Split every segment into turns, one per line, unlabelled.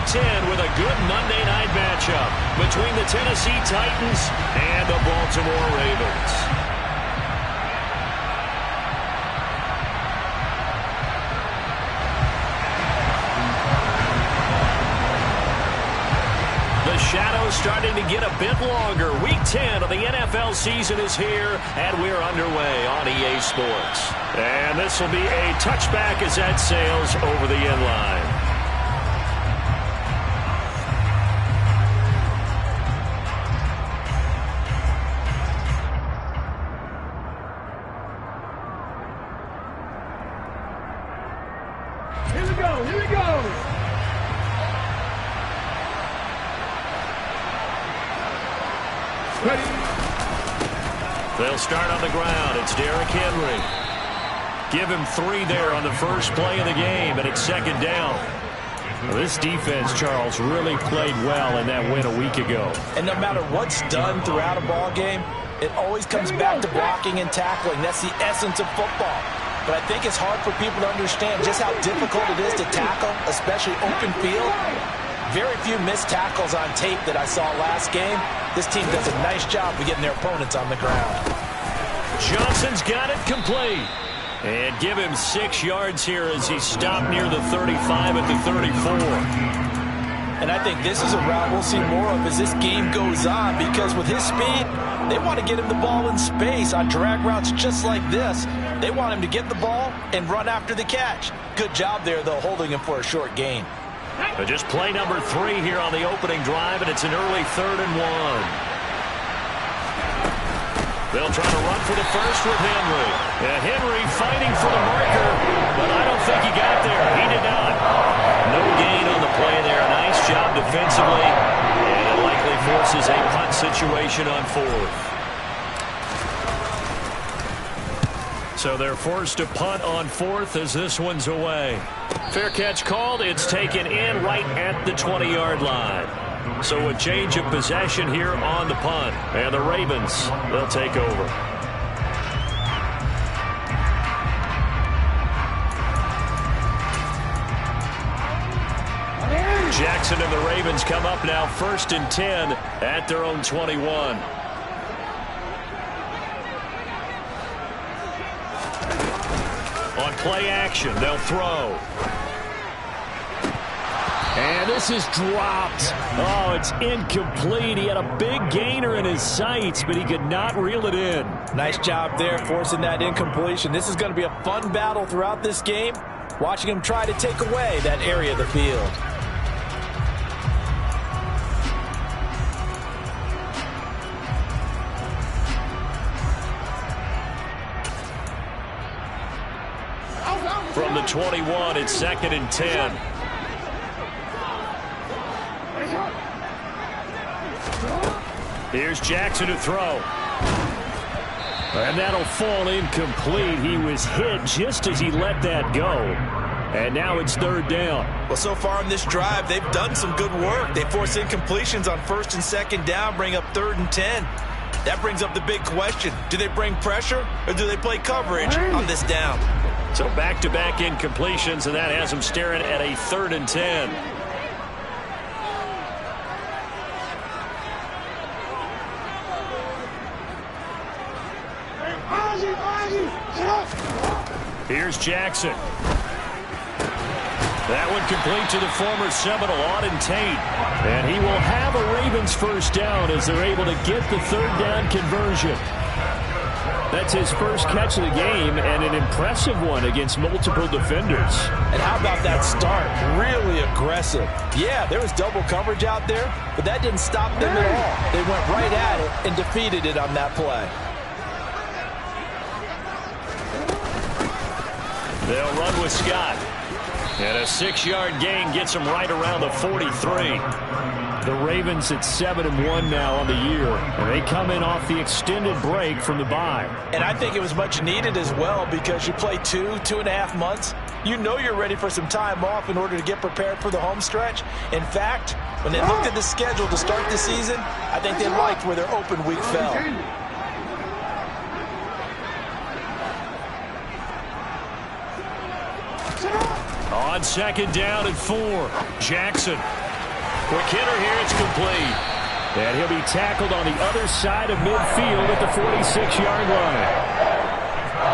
10 with a good Monday night matchup between the Tennessee Titans and the Baltimore Ravens. The shadow's starting to get a bit longer. Week 10 of the NFL season is here, and we're underway on EA Sports. And this will be a touchback as that sails over the end line.
Here we go. Ready.
They'll start on the ground. It's Derrick Henry. Give him 3 there on the first play of the game, and it's second down. Well, this defense, Charles, really played well in that win a week ago.
And no matter what's done throughout a ball game, it always comes back to blocking and tackling. That's the essence of football. But I think it's hard for people to understand just how difficult it is to tackle, especially open field. Very few missed tackles on tape that I saw last game. This team does a nice job of getting their opponents on the ground.
Johnson's got it complete. And give him 6 yards here as he stopped near the 35 at the 34.
And I think this is a route we'll see more of as this game goes on, because with his speed, they want to get him the ball in space on drag routes just like this. They want him to get the ball and run after the catch. Good job there, though, holding him for a short gain.
Just play number 3 here on the opening drive, and it's an early 3rd and 1. They'll try to run for the first with Henry. And Henry fighting for the marker, but I don't think he got there. He did not. No gain on the play there. Nice job defensively, and it likely forces a punt situation on 4th. So they're forced to punt on 4th as this one's away. Fair catch called. It's taken in right at the 20-yard line. So a change of possession here on the punt. And the Ravens, they'll take over. Jackson and the Ravens come up now 1st and 10 at their own 21. On play action, they'll throw. And this is dropped. Oh, it's incomplete. He had a big gainer in his sights, but he could not reel it in.
Nice job there forcing that incompletion. This is going to be a fun battle throughout this game, watching him try to take away that area of the field.
From the 21, it's 2nd and 10. Here's Jackson to throw. And that'll fall incomplete. He was hit just as he let that go. And now it's 3rd down.
Well, so far in this drive, they've done some good work. They force incompletions on 1st and 2nd down, bring up 3rd and 10. That brings up the big question. Do they bring pressure or do they play coverage on this down?
So back-to-back incompletions, and that has him staring at a 3rd and 10. Here's Jackson. That one complete to the former Seminole, Auden Tate. And he will have a Ravens first down as they're able to get the 3rd down conversion. That's his first catch of the game, and an impressive one against multiple defenders.
And how about that start? Really aggressive. Yeah, there was double coverage out there, but that didn't stop them at all. They went right at it and defeated it on that play.
They'll run with Scott. And a 6-yard gain gets him right around the 43. The Ravens at 7-1 now on the year, and they come in off the extended break from the bye.
And I think it was much needed as well, because you play 2.5 months. You know you're ready for some time off in order to get prepared for the home stretch. In fact, when they looked at the schedule to start the season, I think they liked where their open week fell.
On 2nd down and 4, Jackson. Quick hitter here. It's complete. And he'll be tackled on the other side of midfield at the 46-yard line.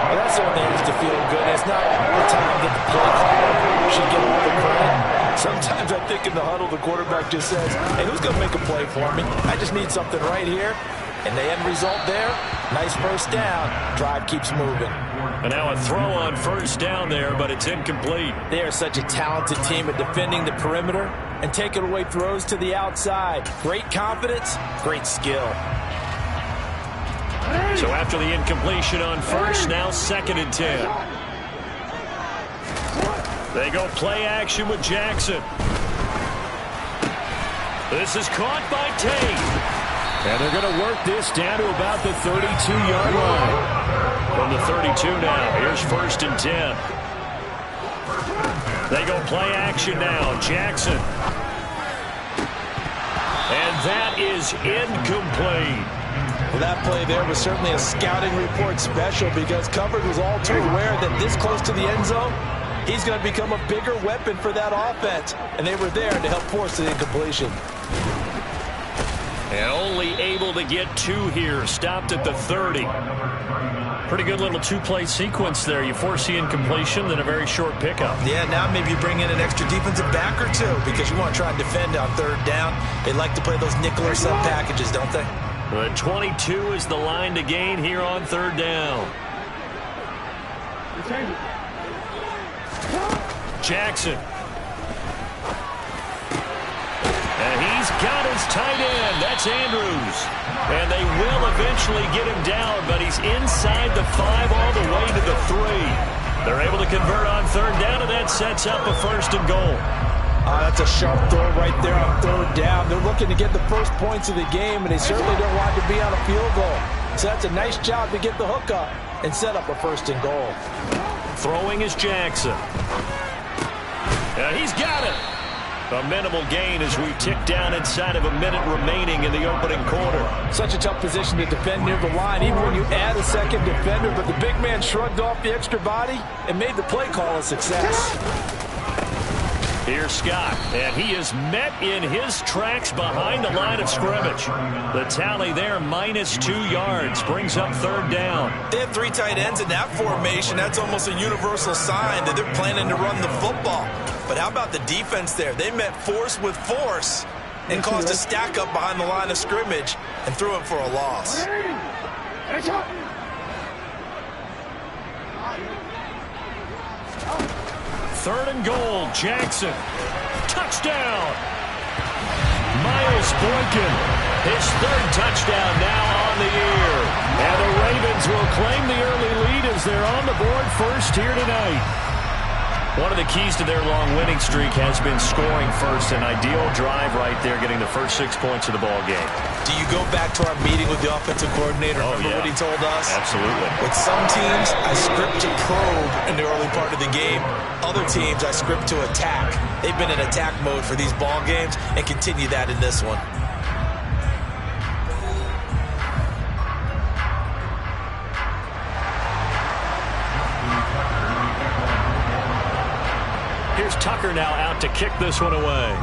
Well, that's when they used to feel good. It's not the time that the play caller should get all the credit. Sometimes I think in the huddle, the quarterback just says, hey, who's going to make a play for me? I just need something right here. And the end result there, nice first down. Drive keeps moving.
And now a throw on first down there, but it's incomplete.
They are such a talented team at defending the perimeter and taking away throws to the outside. Great confidence, great skill.
So after the incompletion on first, now 2nd and 10. They go play action with Jackson. This is caught by Tate. And they're going to work this down to about the 32-yard line. From the 32 now, here's 1st and 10. They go play action now. Jackson. And that is incomplete.
Well, that play there was certainly a scouting report special because coverage was all too aware that this close to the end zone, he's going to become a bigger weapon for that offense. And they were there to help force the incompletion.
And only able to get 2 here. Stopped at the 30. Pretty good little 2-play sequence there. You force the incompletion, then a very short pickup.
Yeah, now maybe you bring in an extra defensive back or 2 because you want to try and defend on 3rd down. They like to play those nickel or sub packages, don't they?
The 22 is the line to gain here on 3rd down. Jackson. And he's got his tight end. That's Andrews. And they will eventually get him down, but he's inside the 5 all the way to the 3. They're able to convert on 3rd down, and that sets up a 1st and goal.
That's a sharp throw right there on 3rd down. They're looking to get the first points of the game, and they certainly don't want to be on a field goal. So that's a nice job to get the hook up and set up a 1st and goal.
Throwing is Jackson. He's got it. A minimal gain as we tick down inside of a minute remaining in the opening quarter.
Such a tough position to defend near the line, even when you add a 2nd defender, but the big man shrugged off the extra body and made the play call a success.
Here's Scott, and he is met in his tracks behind the line of scrimmage. The tally there, -2 yards, brings up 3rd down.
They have 3 tight ends in that formation. That's almost a universal sign that they're planning to run the football. But how about the defense there? They met force with force and caused a stack up behind the line of scrimmage and threw him for a loss.
Third and goal, Jackson. Touchdown. Miles Boykin, his 3rd touchdown now on the year. And the Ravens will claim the early lead as they're on the board first here tonight. One of the keys to their long winning streak has been scoring first. An ideal drive right there, getting the first 6 points of the ball game.
Do you go back to our meeting with the offensive coordinator? Remember what he told us?
Absolutely.
With some teams, I script to probe in the early part of the game. Other teams, I script to attack. They've been in attack mode for these ball games and continue that in this one.
Here's Tucker now out to kick this one away.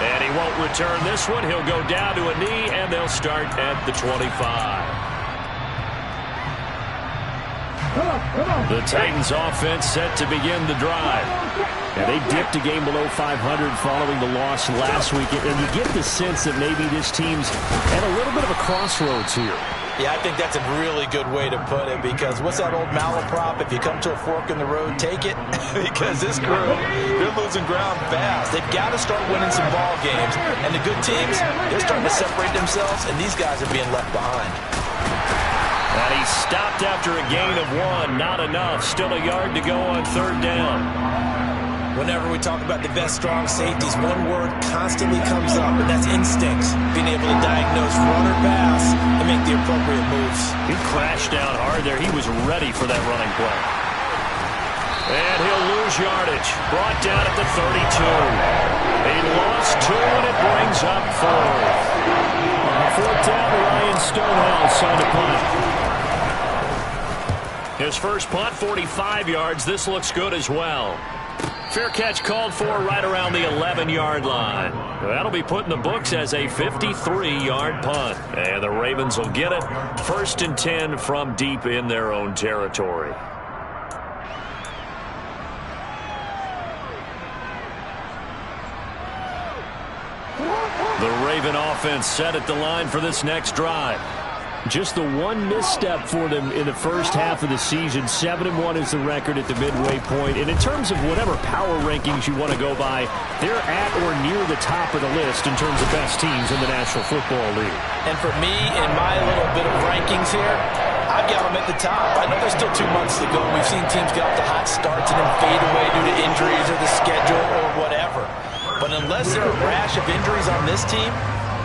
And he won't return this one. He'll go down to a knee, and they'll start at the 25. The Titans offense set to begin the drive. And they dipped a game below 500 following the loss last week. And you get the sense that maybe this team's at a little bit of a crossroads here.
Yeah, I think that's a really good way to put it because what's that old malaprop? If you come to a fork in the road, take it. Because this crew, they're losing ground fast. They've got to start winning some ball games. And the good teams, they're starting to separate themselves, and these guys are being left behind.
And he stopped after a gain of 1. Not enough. Still a yard to go on 3rd down.
Whenever we talk about the best strong safeties, one word constantly comes up, and that's instincts. Being able to diagnose run or pass and make the appropriate moves.
He crashed down hard there. He was ready for that running play. And he'll lose yardage. Brought down at the 32. He lost 2, and it brings up 4th. On 4th down, Ryan Stonehouse on the punt. His first punt, 45 yards. This looks good as well. Fair catch called for right around the 11-yard line. That'll be put in the books as a 53-yard punt. And the Ravens will get it. 1st and 10 from deep in their own territory. The Raven offense set at the line for this next drive.
Just the one misstep for them in the first half of the season. 7-1 is the record at the midway point. And in terms of whatever power rankings you want to go by, they're at or near the top of the list in terms of best teams in the National Football League.
And for me, in my little bit of rankings here, I've got them at the top. I know there's still 2 months to go. We've seen teams get off to hot starts and then fade away due to injuries or the schedule or whatever. But unless there are a rash of injuries on this team,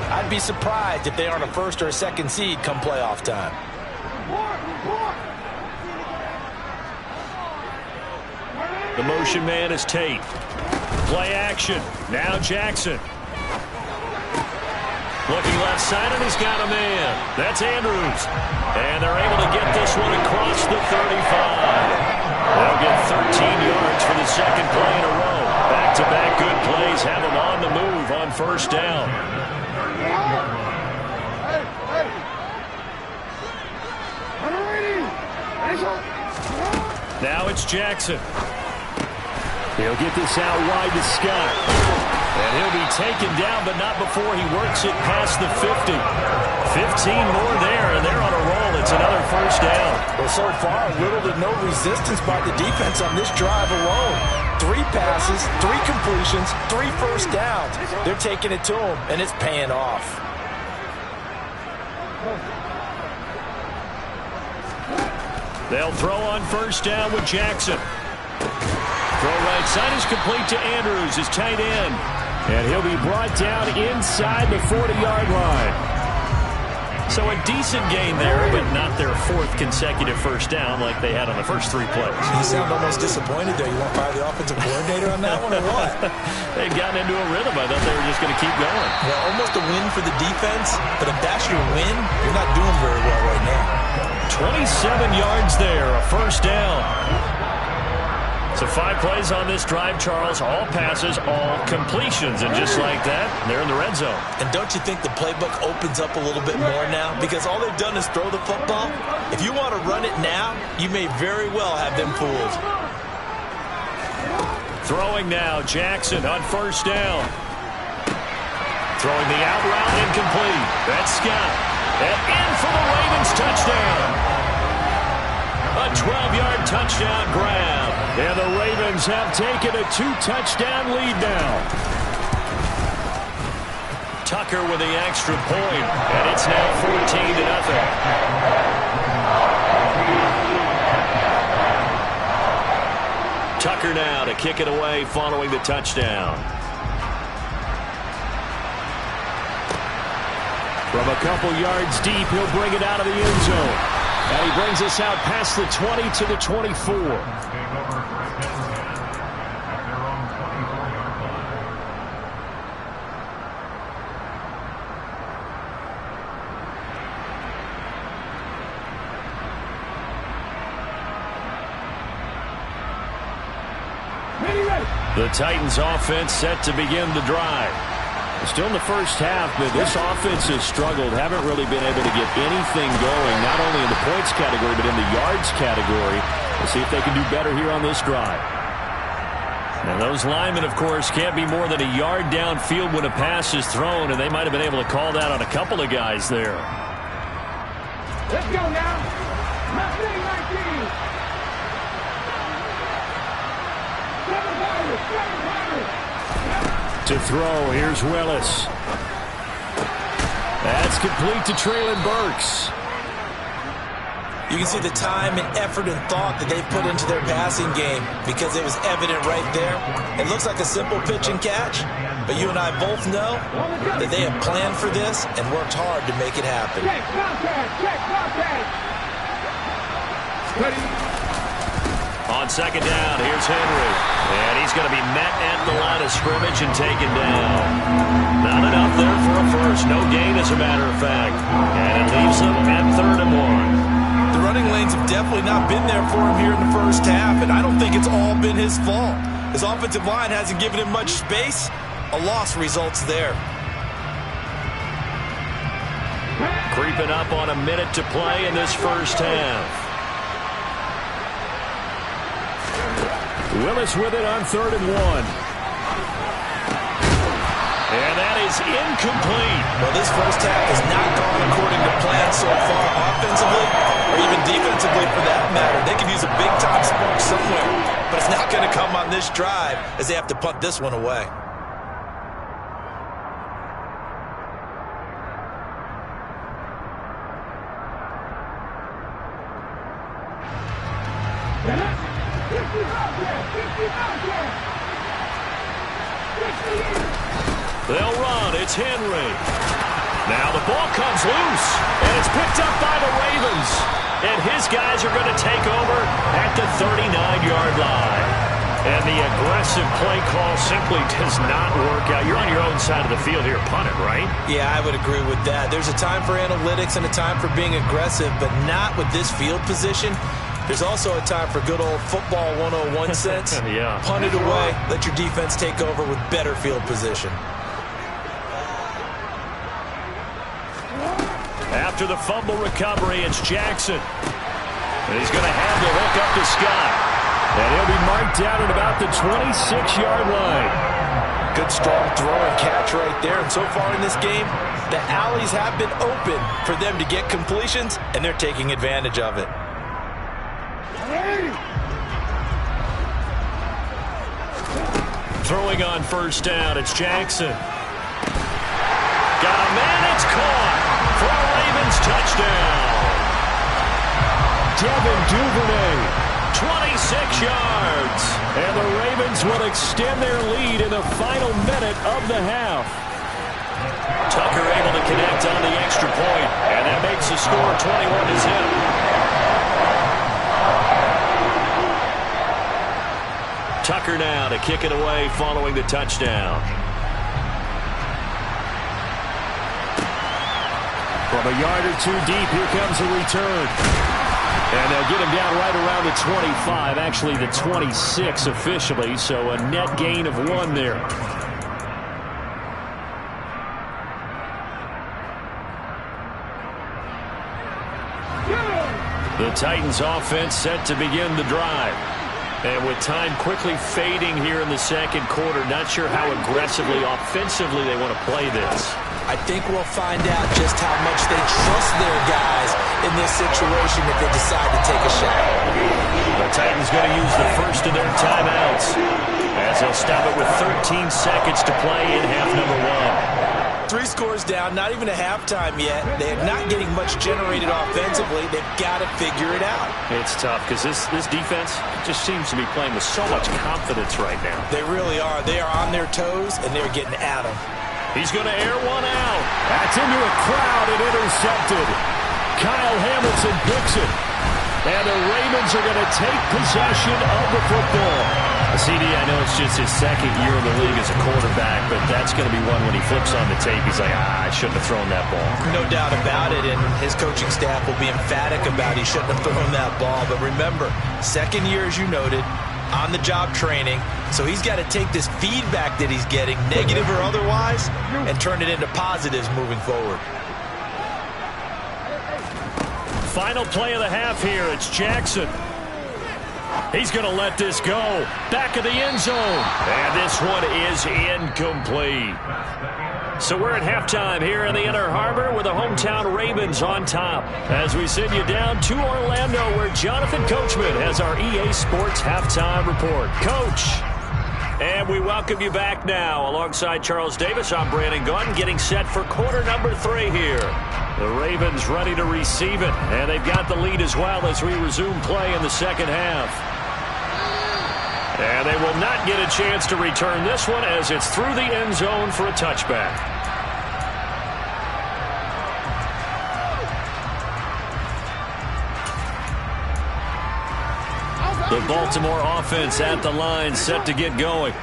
I'd be surprised if they aren't a 1st or a 2nd seed come playoff time.
The motion man is Tate. Play action. Now Jackson. Looking left side, and he's got a man. That's Andrews. And they're able to get this one across the 35. They'll get 13 yards for the 2nd play in a row. Back-to-back good plays have them on the move on 1st down. Now it's Jackson.
He'll get this out wide to Scott.
And he'll be taken down, but not before he works it past the 50. 15 more there, and they're on a roll. It's another 1st down.
Well, so far, little to no resistance by the defense on this drive alone. 3 passes, 3 completions, 3 first downs. They're taking it to him, and it's paying off.
They'll throw on 1st down with Jackson. Throw right side is complete to Andrews, his tight end.
And he'll be brought down inside the 40-yard line.
So a decent gain there, but not their 4th consecutive 1st down like they had on the first 3 plays.
You sound almost disappointed there. You want to fire the offensive coordinator on that one or what?
They'd gotten into a rhythm. I thought they were just going to keep going.
Well, almost a win for the defense, but if that's your win, you're not doing very well right now.
27 yards there, a 1st down. So 5 plays on this drive, Charles. All passes, all completions. And just like that, they're in the red zone.
And don't you think the playbook opens up a little bit more now? Because all they've done is throw the football. If you want to run it now, you may very well have them fooled.
Throwing now, Jackson on 1st down. Throwing the out route, incomplete. That's Scott. And in for the Ravens touchdown. A 12-yard touchdown grab.
And the Ravens have taken a 2-touchdown lead now.
Tucker with the extra point, and it's now 14-0. Tucker now to kick it away following the touchdown.
From a couple yards deep, he'll bring it out of the end zone. And he brings us out past the 20 to the 24.
The Titans offense set to begin the drive.
Still in the first half, but this offense has struggled. Haven't really been able to get anything going, not only in the points category, but in the yards category. We'll see if they can do better here on this drive.
And those linemen, of course, can't be more than a yard downfield when a pass is thrown, and they might have been able to call that on a couple of guys there.
Let's go now. Mustang 19. 7-5.
To throw, here's Willis. That's complete to Treylon Burks.
You can see the time and effort and thought that they've put into their passing game because it was evident right there. It looks like a simple pitch and catch, but you and I both know that they have planned for this and worked hard to make it happen.
Check, contact. Ready?
On 2nd down, here's Henry. And he's going to be met at the line of scrimmage and taken down. Not enough there for a first. No gain, as a matter of fact. And it leaves them at 3rd and 1.
The running lanes have definitely not been there for him here in the first half, and I don't think it's all been his fault. His offensive line hasn't given him much space. A loss results there.
Creeping up on a minute to play in this first half.
Willis with it on 3rd and 1.
And that is incomplete.
Well, this first half has not gone according to plan so far, offensively or even defensively for that matter. They could use a big-time spark somewhere, but it's not going to come on this drive as they have to punt this one away.
They'll run. It's Henry. Now the ball comes loose, and it's picked up by the Ravens. And his guys are going to take over at the 39-yard line. And the aggressive play call simply does not work out. You're on your own side of the field here, punt it, right?
Yeah, I would agree with that. There's a time for analytics and a time for being aggressive, but not with this field position. There's also a time for good old football 101 sense.
Yeah.
Punt it away. Let your defense take over with better field position.
After the fumble recovery, it's Jackson. And he's going to have the hook up to Scott.
And he'll be marked down at about the 26-yard line.
Good strong throw and catch right there. And so far in this game, the alleys have been open for them to get completions, and they're taking advantage of it.
Throwing on first down, it's Jackson. Got a man, it's caught for a Ravens touchdown.
Devin Duvernay,
26 yards.
and the Ravens will extend their lead in the final minute of the half.
Tucker able to connect on the extra point, and that makes the score 21-0. Tucker now to kick it away following the touchdown.
From a yard or two deep, here comes a return. And they'll get him down right around the 25, actually the 26 officially, so a net gain of 1 there.
The Titans offense set to begin the drive. And with time quickly fading here in the second quarter, not sure how aggressively, offensively they want to play this.
I think we'll find out just how much they trust their guys in this situation if they decide to take a shot.
The Titans going to use the first of their timeouts as they'll stop it with 13 seconds to play in half number 1.
3 scores down, not even a halftime yet. They're not getting much generated offensively. They've got to figure it out.
It's tough because this defense just seems to be playing with so much confidence right now.
They really are. They are on their toes, and they're getting at them.
He's going to air one out.
That's into a crowd and intercepted. Kyle Hamilton picks it. And the Ravens are going to take possession of the football.
CD, I know it's just his second year in the league as a quarterback, but that's going to be one when he flips on the tape. He's like, I shouldn't have thrown that ball.
No doubt about it, and his coaching staff will be emphatic about he shouldn't have thrown that ball. But remember, second year, as you noted, on-the-job training, so he's got to take this feedback that he's getting, negative or otherwise, and turn it into positives moving forward.
Final play of the half here. It's Jackson. He's going to let this go. Back of the end zone. And this one is incomplete. So we're at halftime here in the Inner Harbor with the hometown Ravens on top. As we send you down to Orlando where Jonathan Coachman has our EA Sports Halftime Report. Coach. And we welcome you back now. Alongside Charles Davis, I'm Brandon Gunn getting set for quarter number 3 here. The Ravens ready to receive it, and they've got the lead as well as we resume play in the second half. And they will not get a chance to return this one as it's through the end zone for a touchback. The Baltimore offense at the line, set to get going.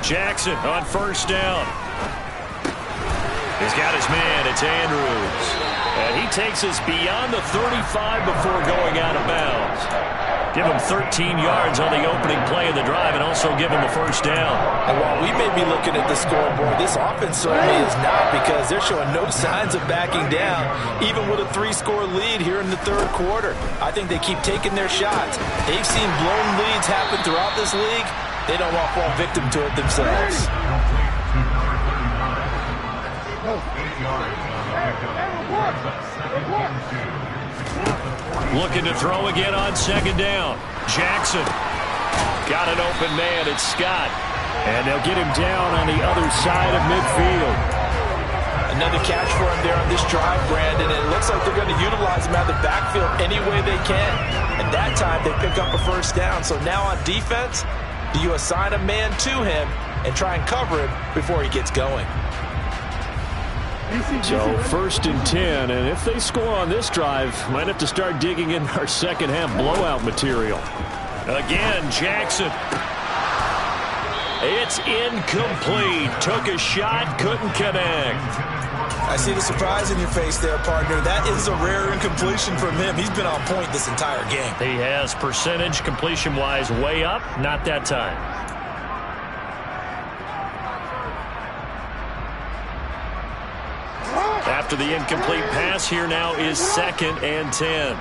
Jackson on first down.
He's got his man. It's Andrews. And he takes us beyond the 35 before going out of bounds. Give him 13 yards on the opening play of the drive and also give him a first down.
And while we may be looking at the scoreboard, this offense certainly is not, because they're showing no signs of backing down, even with a 3-score lead here in the third quarter. I think they keep taking their shots. They've seen blown leads happen throughout this league. They don't want to fall victim to it themselves.
Looking to throw again on second down. Jackson. Got an open man. It's Scott. And they'll get him down on the other side of midfield.
Another catch for him there on this drive, Brandon. And it looks like they're going to utilize him out of the backfield any way they can. And that time they pick up a first down. So now on defense, do you assign a man to him and try and cover him before he gets going?
So 1st and 10, and if they score on this drive, might have to start digging in our second half blowout material. Again, Jackson. It's incomplete. Took a shot, couldn't connect.
I see the surprise in your face there, partner. That is a rare incompletion from him. He's been on point this entire game.
He has percentage completion-wise way up, not that time. After the incomplete pass, here now is 2nd and 10.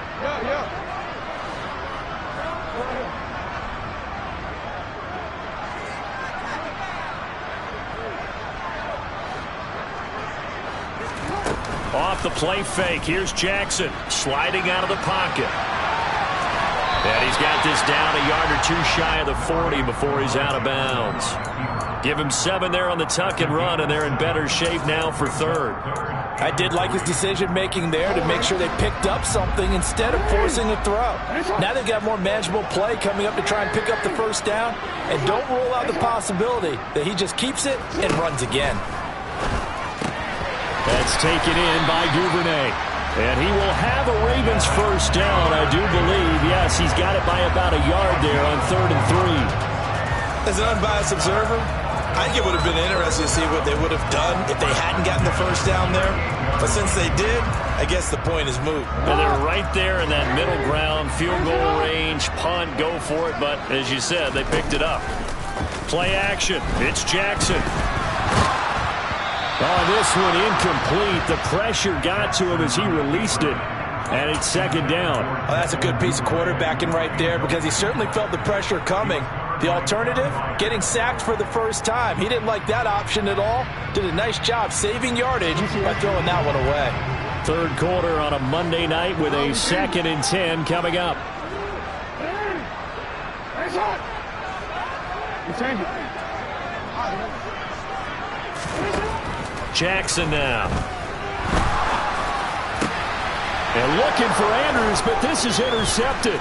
Off the play fake, here's Jackson sliding out of the pocket. And he's got this down a yard or two shy of the 40 before he's out of bounds. Give him 7 there on the tuck and run, and they're in better shape now for 3rd.
I did like his decision-making there to make sure they picked up something instead of forcing a throw. Now they've got more manageable play coming up to try and pick up the first down. And don't rule out the possibility that he just keeps it and runs again.
That's taken in by Duvernay. And he will have a Ravens first down, I do believe. Yes, he's got it by about a yard there on 3rd and 3.
As an unbiased observer, I think it would have been interesting to see what they would have done if they hadn't gotten the first down there. But since they did, I guess the point is moot.
And they're right there in that middle ground, field goal range, punt, go for it. But as you said, they picked it up. Play action. It's Jackson. Oh, this one incomplete. The pressure got to him as he released it. And it's 2nd down.
Well, that's a good piece of quarterbacking right there, because he certainly felt the pressure coming. The alternative, getting sacked for the first time. He didn't like that option at all. Did a nice job saving yardage by throwing that one away.
3rd quarter on a Monday night with a 2nd and 10 coming up. Jackson now. And looking for Andrews, but this is intercepted.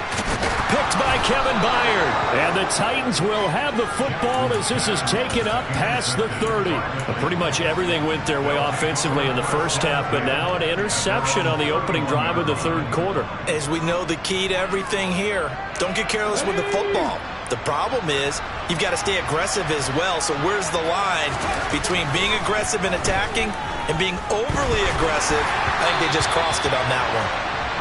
Picked by Kevin Byard. And the Titans will have the football as this is taken up past the 30. Pretty much everything went their way offensively in the first half, but now an interception on the opening drive of the 3rd quarter.
As we know, the key to everything here, don't get careless with the football. The problem is you've got to stay aggressive as well. So where's the line between being aggressive and attacking and being overly aggressive? I think they just crossed it on that one.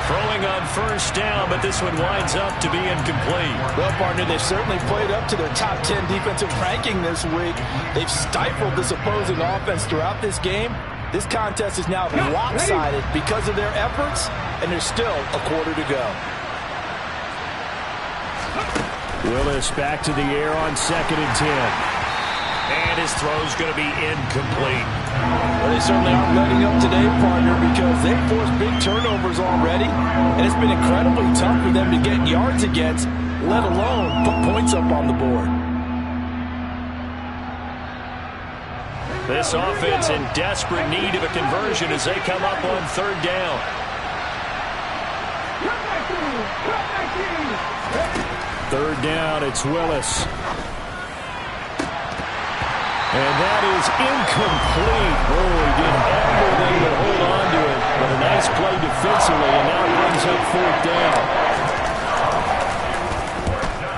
Throwing on first down, but this one winds up to be incomplete.
Well, partner, they've certainly played up to their top 10 defensive ranking this week. They've stifled this opposing offense throughout this game. This contest is now lopsided because of their efforts, and there's still a quarter to go.
Willis back to the air on 2nd and 10. And his throw's going to be incomplete.
Well, they certainly aren't letting up today, partner, because they've forced big turnovers already, and it's been incredibly tough for them to get yards against, let alone put points up on the board.
This offense in desperate need of a conversion as they come up on 3rd down. 3rd down, it's Willis. And that is incomplete. Oh, he did everything but hold on to it. But a nice play defensively, and now it brings up 4th down.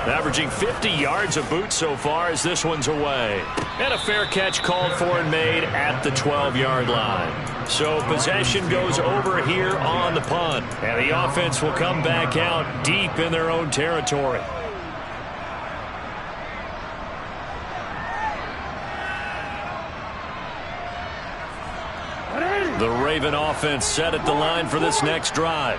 Averaging 50 yards a boot so far as this one's away. And a fair catch called for and made at the 12-yard line. So possession goes over here on the punt. And the offense will come back out deep in their own territory. The Raven offense set at the line for this next drive.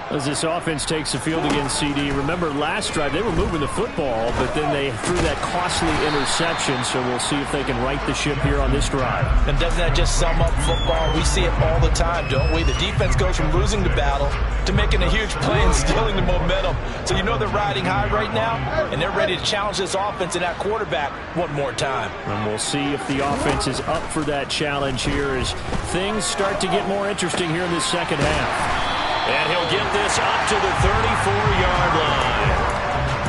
As this offense takes the field against CD, remember last drive they were moving the football, but then they threw that costly interception, so we'll see if they can right the ship here on this drive.
And doesn't that just sum up football? We see it all the time, don't we? The defense goes from losing the battle to making a huge play and stealing the momentum. So you know they're riding high right now, and they're ready to challenge this offense and that quarterback one more time.
And we'll see if the offense is up for that challenge here as things start to get more interesting here in this second half.
And he'll get this up to the 34-yard line.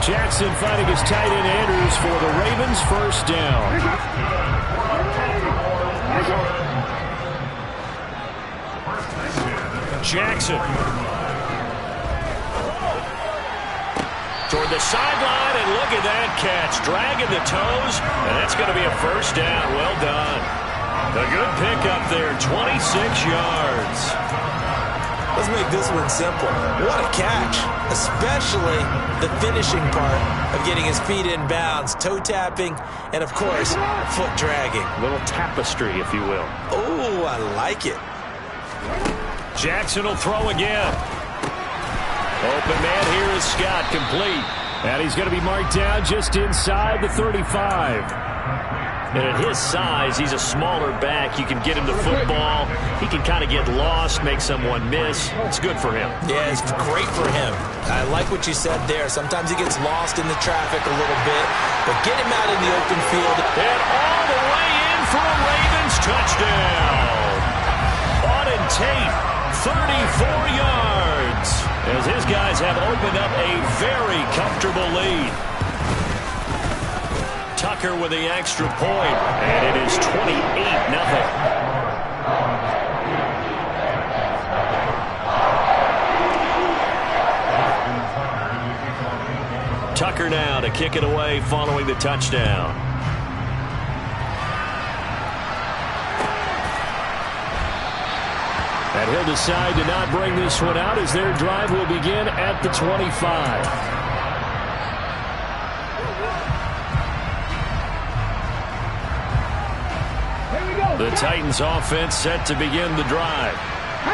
Jackson finding his tight end Andrews for the Ravens first down.
Jackson. Toward the sideline, and look at that catch. Dragging the toes, and that's going to be a first down. Well done. A good pickup there, 26 yards.
Let's make this one simple. What a catch, especially the finishing part of getting his feet in bounds, toe tapping, and of course, foot dragging.
A little tapestry, if you will.
Oh, I like it.
Jackson will throw again. Open man here is Scott, complete.
And he's going to be marked down just inside the 35.
And at his size, he's a smaller back. You can get him the football. He can kind of get lost, make someone miss. It's good for him.
Yeah, it's great for him. I like what you said there. Sometimes he gets lost in the traffic a little bit, but get him out in the open field.
And all the way in for a Ravens touchdown. Auden Tate, 34 yards, as his guys have opened up a very comfortable lead. Tucker with the extra point, and it is 28-0. Tucker now to kick it away following the touchdown.
And he'll decide to not bring this one out as their drive will begin at the 25.
The Titans offense set to begin the drive.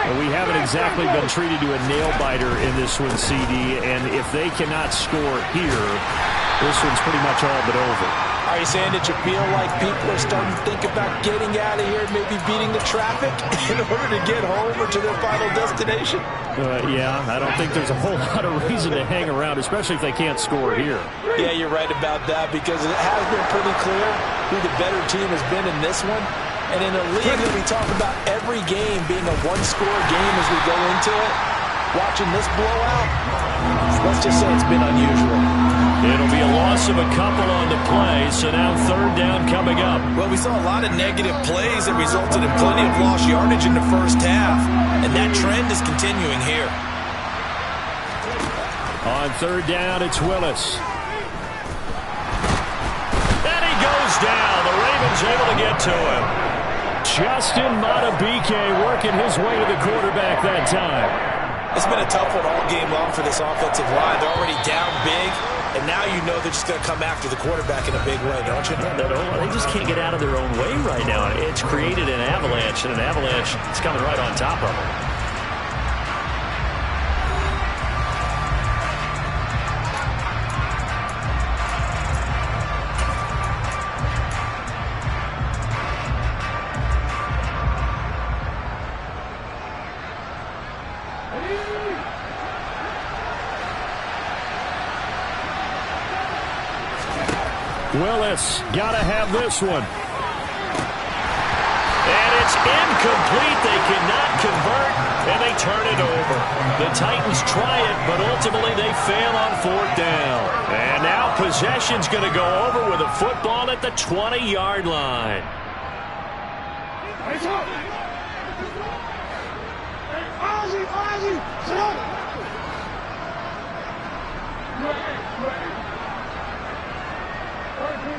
And we haven't exactly been treated to a nail-biter in this one, CD, and if they cannot score here, this one's pretty much all but over.
Are you saying that you feel like people are starting to think about getting out of here, maybe beating the traffic in order to get home or to their final destination?
Yeah, I don't think there's a whole lot of reason to hang around, especially if they can't score here.
Yeah, you're right about that because it has been pretty clear who the better team has been in this one. And in a league that we talk about every game being a one-score game as we go into it, watching this blowout, let's just say it's been unusual.
It'll be a loss of a couple on the play, so now third down coming up.
Well, we saw a lot of negative plays that resulted in plenty of lost yardage in the first half, and that trend is continuing here.
On third down, it's Willis.
And he goes down. The Ravens able to get to him.
Justin Madubuike working his way to the quarterback that time.
It's been a tough one all game long for this offensive line. They're already down big, and now you know they're just going to come after the quarterback in a big way, don't you?
Yeah, they just can't get out of their own way right now. It's created an avalanche, and an avalanche is coming right on top of them.
Willis, gotta have this one.
And it's incomplete. They cannot convert, and they turn it over. The Titans try it, but ultimately they fail on fourth down. And now possession's going to go over with a football at the 20-yard line.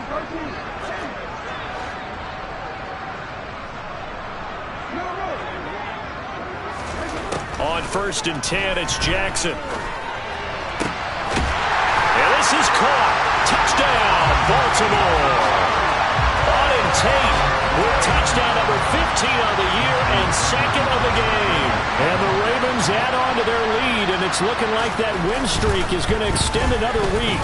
On 1st and 10, it's Jackson. And this is caught. Touchdown, Baltimore. Auden Tate with touchdown number 15 on the year and 2nd of the game. And the Ravens add on to their lead, and it's looking like that win streak is going to extend another week.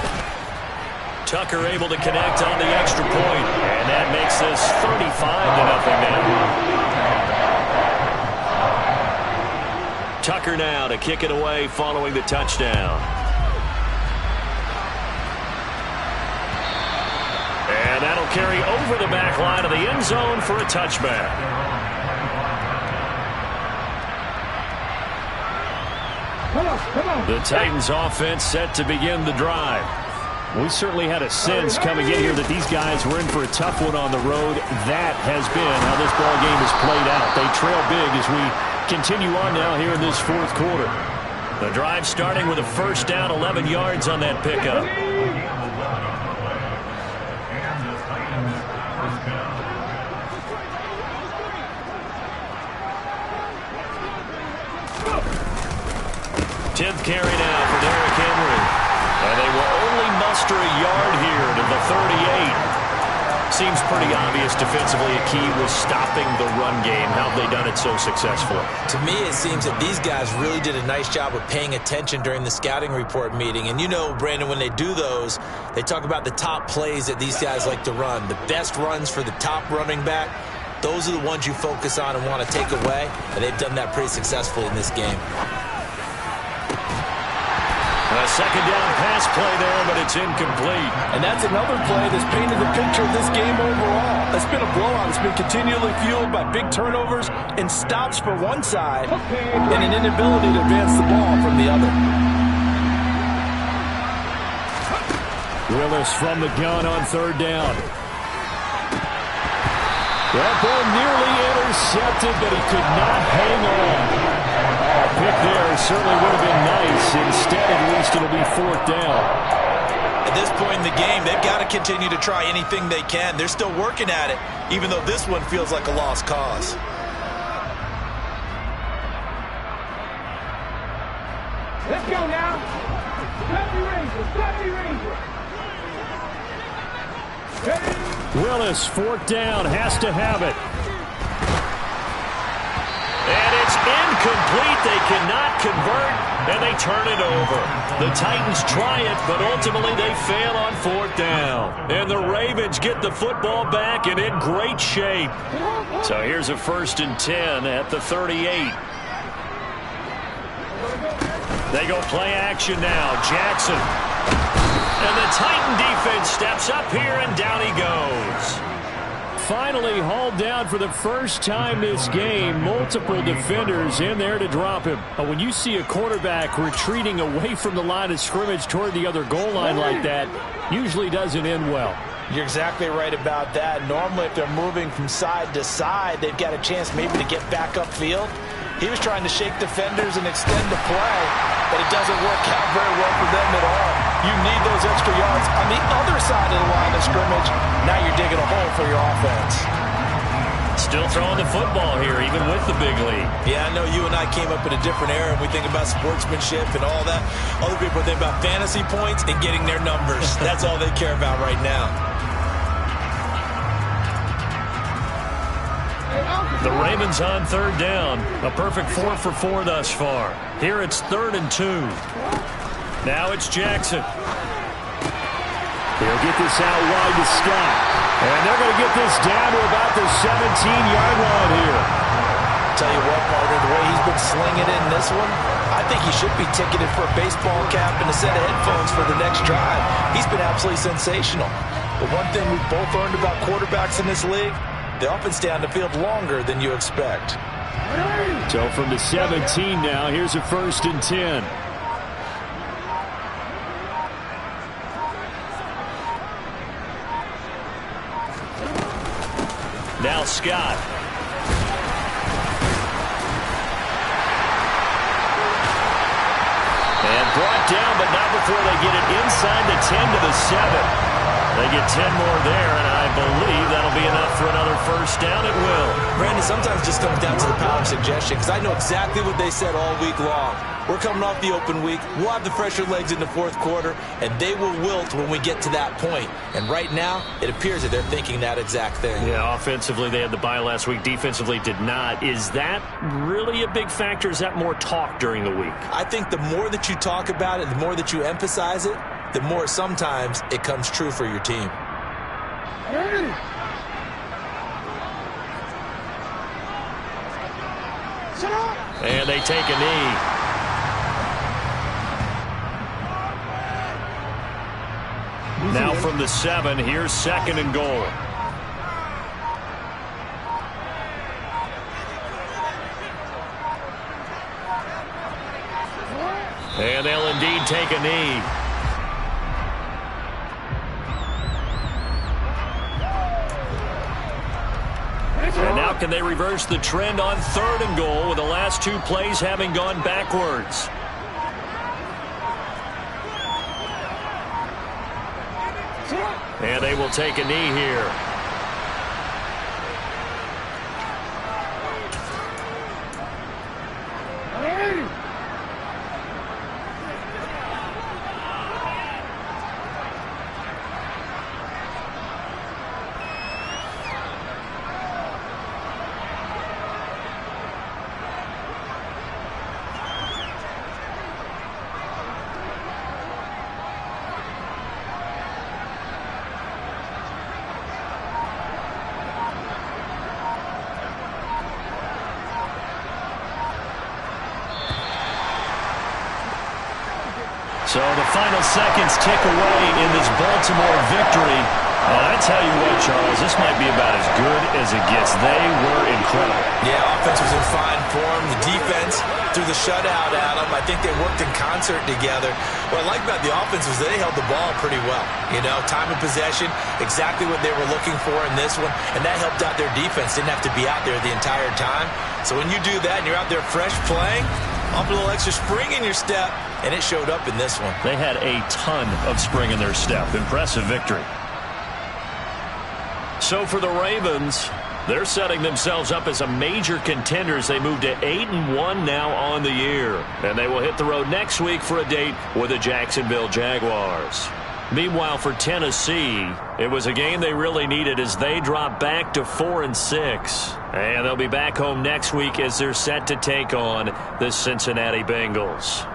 Tucker able to connect on the extra point, and that makes this 35-0 now. Tucker now to kick it away following the touchdown. And that'll carry over the back line of the end zone for a touchback. The Titans offense set to begin the drive. We certainly had a sense coming in here that these guys were in for a tough one on the road. That has been how this ball game has played out. They trail big as we continue on now here in this 4th quarter. The drive starting with a 1st down, 11 yards on that pickup. Tenth carry now for Derrick Henry. And they will only muster a yard here to the 38. Seems pretty obvious defensively a key was stopping the run game. How have they done it so successfully?
To me, it seems that these guys really did a nice job of paying attention during the scouting report meeting. And you know, Brandon, when they do those, they talk about the top plays that these guys like to run. The best runs for the top running back, those are the ones you focus on and want to take away. And they've done that pretty successfully in this game.
A 2nd down pass play there, but it's incomplete.
And that's another play that's painted the picture of this game overall. It's been a blowout. It's been continually fueled by big turnovers and stops for one side and an inability to advance the ball from the other.
Willis from the gun on 3rd down. That ball nearly intercepted, but he could not hang on. Pick there certainly would have been nice. Instead, at least it'll be 4th down.
At this point in the game, they've got to continue to try anything they can. They're still working at it, even though this one feels like a lost cause.
Let's go now. Stop the Rangers.
Willis, 4th down, has to have it. And it's incomplete. They cannot convert, and they turn it over. The Titans try it, but ultimately they fail on 4th down. And the Ravens get the football back and in great shape. So here's a 1st and 10 at the 38. They go play action now. Jackson. And the Titan defense steps up here, and down he goes. Finally hauled down for the first time this game. Multiple defenders in there to drop him. But when you see a quarterback retreating away from the line of scrimmage toward the other goal line like that, usually doesn't end well.
You're exactly right about that. Normally, if they're moving from side to side, they've got a chance maybe to get back upfield. He was trying to shake defenders and extend the play, but it doesn't work out very well for them at all. You need those extra yards on the other side of the line of scrimmage. Now you're digging a hole for your offense.
Still throwing the football here, even with the big lead.
Yeah, I know you and I came up in a different era, and we think about sportsmanship and all that. Other people think about fantasy points and getting their numbers. That's all they care about right now.
The Ravens on 3rd down. A perfect 4 for 4 thus far. Here it's 3rd and 2. Now it's Jackson. He'll get this out wide to Scott. And they're going to get this down to about the 17-yard line here.
Tell you what, partner, the way he's been slinging it in this one, I think he should be ticketed for a baseball cap and a set of headphones for the next drive. He's been absolutely sensational. But one thing we've both learned about quarterbacks in this league, they often stay on the field longer than you expect.
So from the 17 now, here's a 1st and 10. Now Scott. And brought down, but not before they get it inside the 10 to the 7. They get 10 more there, and I believe that'll be enough for another first down. It will.
Brandon, sometimes it just comes down to the power of suggestion, because I know exactly what they said all week long. We're coming off the open week. We'll have the fresher legs in the fourth quarter, and they will wilt when we get to that point. And right now, it appears that they're thinking that exact thing.
Yeah, offensively, they had the bye last week. Defensively, did not. Is that really a big factor? Is that more talk during the week?
I think the more that you talk about it, the more that you emphasize it, the more sometimes it comes true for your team.
And they take a knee. Now from the 7, here's 2nd and goal. And they'll indeed take a knee. And now can they reverse the trend on 3rd and goal with the last 2 plays having gone backwards? And they will take a knee here. So the final seconds tick away in this Baltimore victory. And I tell you what, Charles, this might be about as good as it gets. They were incredible.
Yeah, offense was in fine form. The defense threw the shutout at them. I think they worked in concert together. What I like about the offense was they held the ball pretty well. You know, time of possession, exactly what they were looking for in this one. And that helped out their defense. Didn't have to be out there the entire time. So when you do that and you're out there fresh playing, off a little extra spring in your step, and it showed up in this one.
They had a ton of spring in their step. Impressive victory. So for the Ravens, they're setting themselves up as a major contender as they move to 8-1 now on the year. And they will hit the road next week for a date with the Jacksonville Jaguars. Meanwhile, for Tennessee, it was a game they really needed as they drop back to 4-6. And they'll be back home next week as they're set to take on the Cincinnati Bengals.